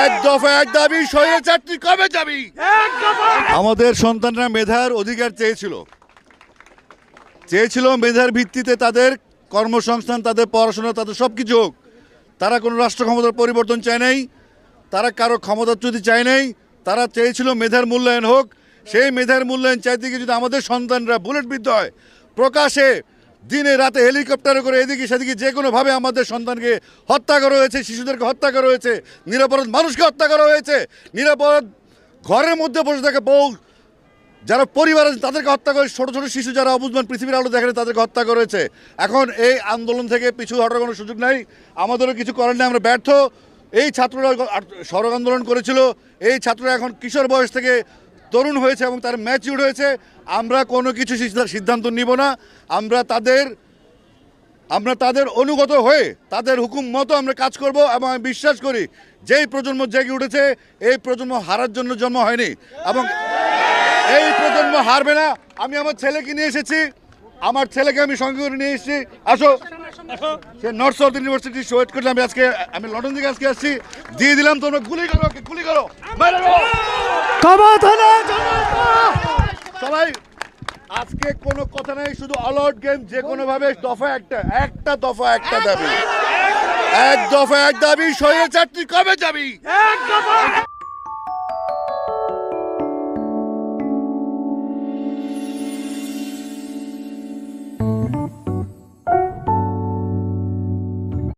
এক দফা এক দাবি, স্বৈরাচার তুই কবে যাবি? আমাদের সন্তানরা মেধার অধিকার চেয়েছিল মেধার ভিত্তিতে তাদের কর্মসংস্থান, তাদের পড়াশোনা, তাদের সব কিছু হোক। তারা কোনো রাষ্ট্র ক্ষমতার পরিবর্তন চায় নাই, তারা কারো ক্ষমতাচ্যুতি চায় নাই, তারা চেয়েছিল মেধার মূল্যায়ন হোক। সেই মেধার মূল্যায়ন চাইতে গিয়ে যদি আমাদের সন্তানরা বুলেটবিদ্ধ হয়, প্রকাশে দিনে রাতে হেলিকপ্টারে করে এদিকে সেদিকে যে কোনোভাবে আমাদের সন্তানকে হত্যা করা হয়েছে, শিশুদেরকে হত্যা করা হয়েছে, নিরাপরাধ মানুষকে হত্যা করা হয়েছে, নিরাপরাধ ঘরের মধ্যে বসে থাকে বউ যারা পরিবার আছে তাদেরকে হত্যা করে, ছোটো ছোটো শিশু যারা অবুঝমান পৃথিবীর আলো দেখে তাদেরকে হত্যা করেছে। এখন এই আন্দোলন থেকে পিছু হটার কোনো সুযোগ নাই, আমাদেরও কিছু করার নেই, আমরা ব্যর্থ। এই ছাত্ররা সড়ক আন্দোলন করেছিল, এই ছাত্ররা এখন কিশোর বয়স থেকে তরুণ হয়েছে এবং তার ম্যাচিউর হয়েছে। আমরা কোনো কিছু সিদ্ধান্ত নিব না, আমরা তাদের অনুগত হয়ে তাদের হুকুম মতো আমরা কাজ করব। এবং আমি বিশ্বাস করি যেই প্রজন্ম জেগে উঠেছে, এই প্রজন্ম হারার জন্য জন্ম হয়নি এবং এই প্রজন্ম হারবে না। আমি আমার ছেলেকে নিয়ে এসেছি, আমার ছেলেকে আমি সঙ্গে করে নিয়ে এসেছি। আসো, সে নর্থ সাউথ ইউনিভার্সিটি ওয়েট করলে আমি লন্ডন থেকে আজকে আসছি, দিয়ে দিলাম। তোমরা গুলি করো সবাই। আজকে কোনো কথা নাই, শুধু অল আউট গেম। যে কোনো ভাবে দফা একটা দফা একটা দাবি, এক দফা এক দাবি, স্বৈরাচার তুই কবে যাবি?